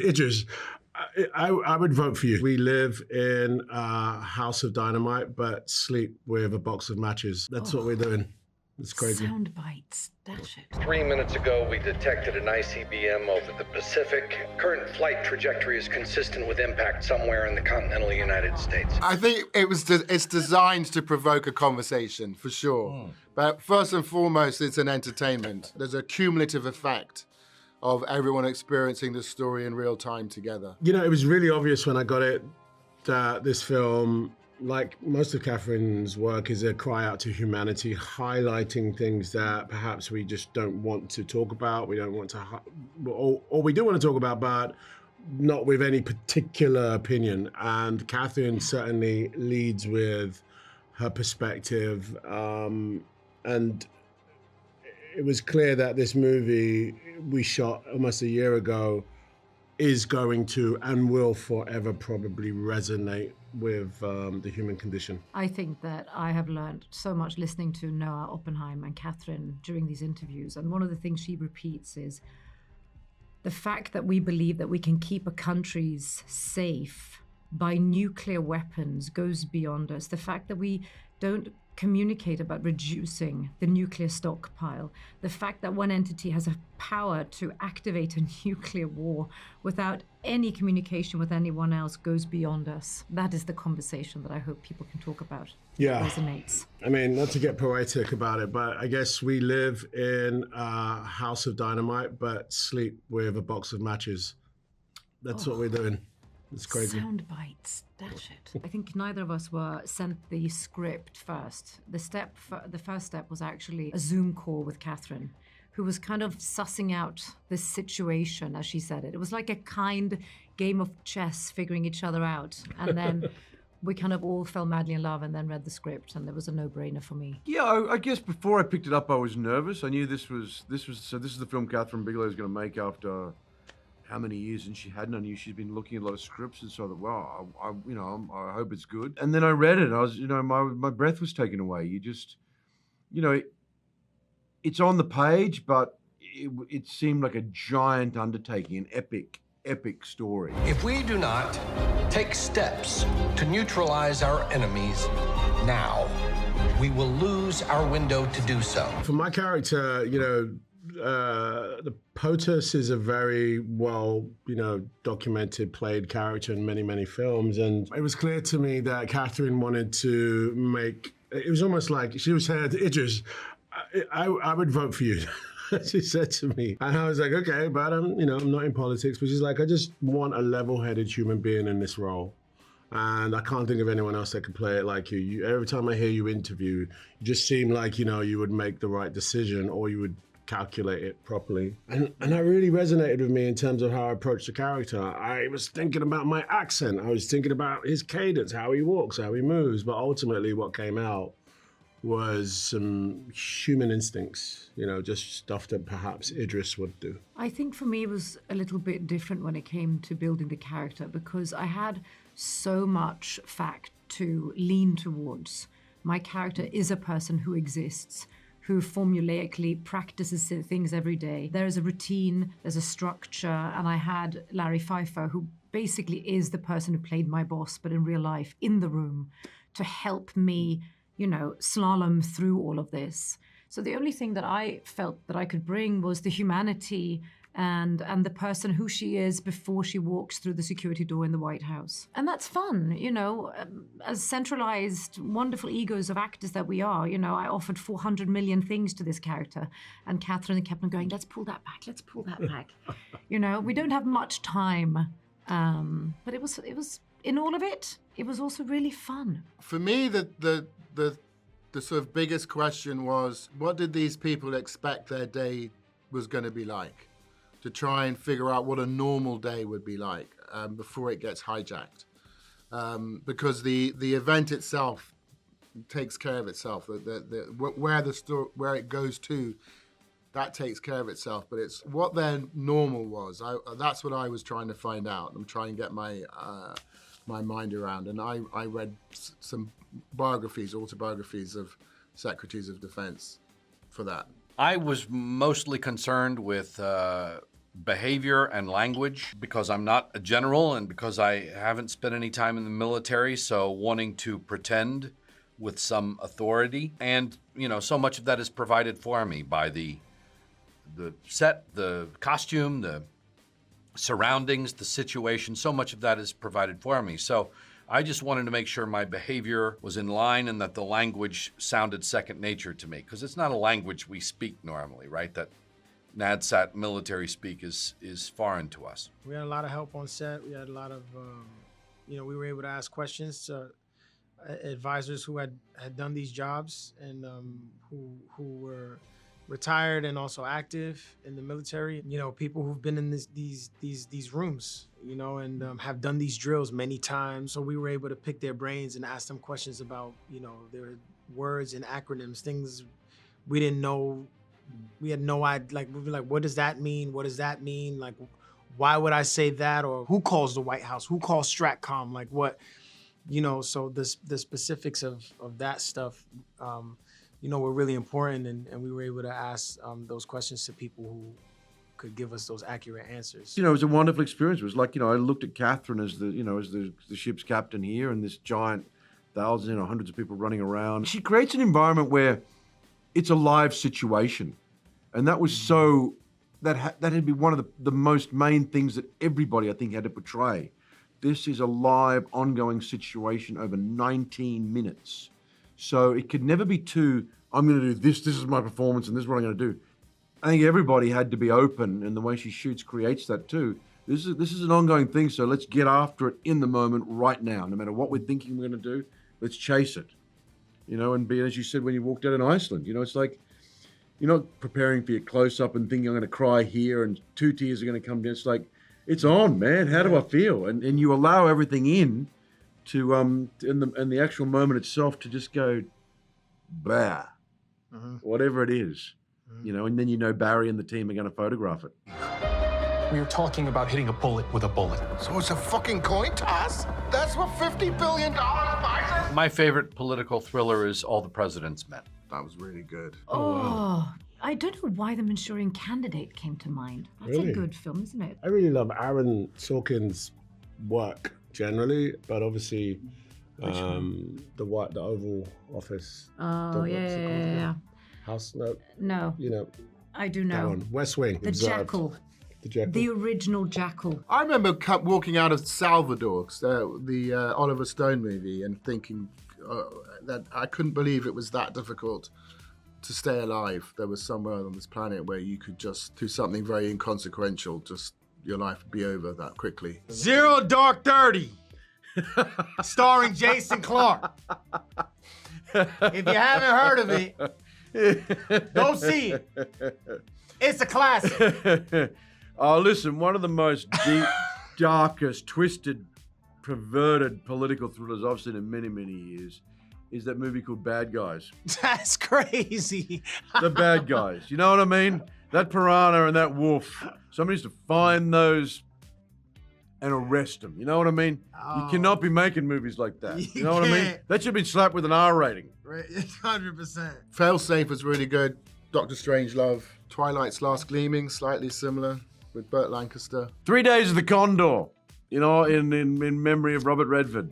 Idris, I would vote for you. We live in a house of dynamite, but sleep with a box of matches. That's what we're doing. It's crazy. Sound bites, dash it. 3 minutes ago, we detected an ICBM over the Pacific. Current flight trajectory is consistent with impact somewhere in the continental United States. I think it's designed to provoke a conversation, for sure. But first and foremost, it's an entertainment. There's a cumulative effect of everyone experiencing the story in real time together. You know, it was really obvious when I got it that this film, like most of Kathryn's work, is a cry out to humanity, highlighting things that perhaps we just don't want to talk about. We don't want to, or we do want to talk about, but not with any particular opinion. And Kathryn certainly leads with her perspective. And it was clear that this movie we shot almost a year ago is going to and will forever probably resonate with the human condition. I think that I have learned so much listening to Noah Oppenheim and Kathryn during these interviews. And one of the things she repeats is the fact that we believe that we can keep a country's safe by nuclear weapons goes beyond us. The fact that we don't communicate about reducing the nuclear stockpile, the fact that one entity has a power to activate a nuclear war without any communication with anyone else goes beyond us. That is the conversation that I hope people can talk about. Yeah. It resonates. I mean, not to get poetic about it, but I guess we live in a house of dynamite, but sleep with a box of matches. That's what we're doing. It's crazy. Sound bites, dash it. I think neither of us were sent the script first. The first step was actually a Zoom call with Kathryn, who was kind of sussing out this situation, as she said it. It was like a kind game of chess, figuring each other out. And then we kind of all fell madly in love and then read the script, and it was a no-brainer for me. Yeah, I guess before I picked it up, I was nervous. I knew this is the film Kathryn Bigelow is going to make after how many years, and she hadn't. I knew she'd been looking at a lot of scripts, and so I thought, wow, I hope it's good. And then I read it, and I was, my breath was taken away. You just, it's on the page, but it seemed like a giant undertaking, an epic story. If we do not take steps to neutralize our enemies now, we will lose our window to do so. For my character, the POTUS is a very well, documented, played character in many, many films. And it was clear to me that Kathryn wanted to it was almost like she was saying, Idris, I would vote for you. She said to me. And I was like, okay, but I'm not in politics. But she's like, I just want a level-headed human being in this role. And I can't think of anyone else that could play it like you. Every time I hear you interview, you just seem like, you would make the right decision, or you would calculate it properly. And that really resonated with me in terms of how I approached the character. I was thinking about my accent. I was thinking about his cadence, how he walks, how he moves. But ultimately what came out was some human instincts, just stuff that perhaps Idris would do. I think for me it was a little bit different when it came to building the character, because I had so much fact to lean towards. My character is a person who exists, who formulaically practices things every day. There is a routine, there's a structure, and I had Larry Pfeiffer, who basically is the person who played my boss, but in real life, in the room, to help me, slalom through all of this. So the only thing that I felt that I could bring was the humanity and the person who she is before she walks through the security door in the White House. And that's fun, as centralized, wonderful egos of actors that we are. I offered 400 million things to this character, and Kathryn kept on going, let's pull that back, let's pull that back. We don't have much time, but it was, in all of it, it was also really fun. For me, the sort of biggest question was, what did these people expect their day was going to be like? To try and figure out what a normal day would be like before it gets hijacked. Because the event itself takes care of itself. Where it goes to, that takes care of itself. But it's what their normal was. That's what I was trying to find out. I'm trying to get my mind around. And I read some autobiographies of Secretaries of Defense for that. I was mostly concerned with behavior and language because I'm not a general and because I haven't spent any time in the military, so wanting to pretend with some authority. And, you know, so much of that is provided for me by the set, the costume, the surroundings, the situation. So much of that is provided for me. So I just wanted to make sure my behavior was in line and that the language sounded second nature to me, because it's not a language we speak normally, right? That NADSAT military speak is foreign to us. We had a lot of help on set. We had a lot of, we were able to ask questions to advisors who had done these jobs and who were retired and also active in the military. You know, people who've been in these rooms, you know, and have done these drills many times. So we were able to pick their brains and ask them questions about, you know, their words and acronyms, things we didn't know. We had no idea, like, we'd be like, what does that mean? What does that mean? Like, why would I say that? Or who calls the White House? Who calls STRATCOM? Like what, you know, so the specifics of that stuff, you know, were really important, and we were able to ask those questions to people who could give us those accurate answers. You know, it was a wonderful experience. It was like, you know, I looked at Kathryn as the ship's captain here, and this giant thousands, you know, hundreds of people running around. She creates an environment where it's a live situation, and that was so that had to be one of the most main things that everybody, I think, had to portray. This is a live, ongoing situation over 19 minutes. So it could never be too, I'm going to do this, this is my performance, and this is what I'm going to do. I think everybody had to be open, and the way she shoots creates that too. This is an ongoing thing, so let's get after it in the moment right now. No matter what we're thinking we're going to do, let's chase it. You know, and be, as you said, when you walked out in Iceland, you know, it's like, you're not preparing for your close-up and thinking I'm going to cry here and 2 tears are going to come down. It's like, it's on, man. How do I feel? And you allow everything in to, and the actual moment itself to just go, blah, whatever it is, you know, and then you know Barry and the team are going to photograph it. We are talking about hitting a bullet with a bullet. So it's a fucking coin toss? That's what $50 billion buys us? My favorite political thriller is All the President's Men. That was really good. Oh, I don't know why The Manchurian Candidate came to mind. That's Really? a good film, isn't it? I really love Aaron Sorkin's work generally, but obviously the Oval Office. Oh, what's it yeah. called? House, No, you know, I do that know. one. West Wing. The Observed. Jackal. The Jackal. The original Jackal. I remember walking out of Salvador, the Oliver Stone movie, and thinking that I couldn't believe it was that difficult to stay alive. There was somewhere on this planet where you could just do something very inconsequential, just your life would be over that quickly. Zero Dark 30, starring Jason Clarke. If you haven't heard of it, go see it. It's a classic. Oh, listen, one of the most deep, darkest, twisted, perverted political thrillers I've seen in many, many years is that movie called Bad Guys. That's crazy. The Bad Guys. You know what I mean? That piranha and that wolf. Somebody needs to find those and arrest them. You know what I mean? You cannot be making movies like that. You know what I mean? can't. That should have been slapped with an R rating. Right, 100%. Failsafe was really good. Doctor Strangelove. Twilight's Last Gleaming, slightly similar with Burt Lancaster. 3 Days of the Condor, you know, in memory of Robert Redford.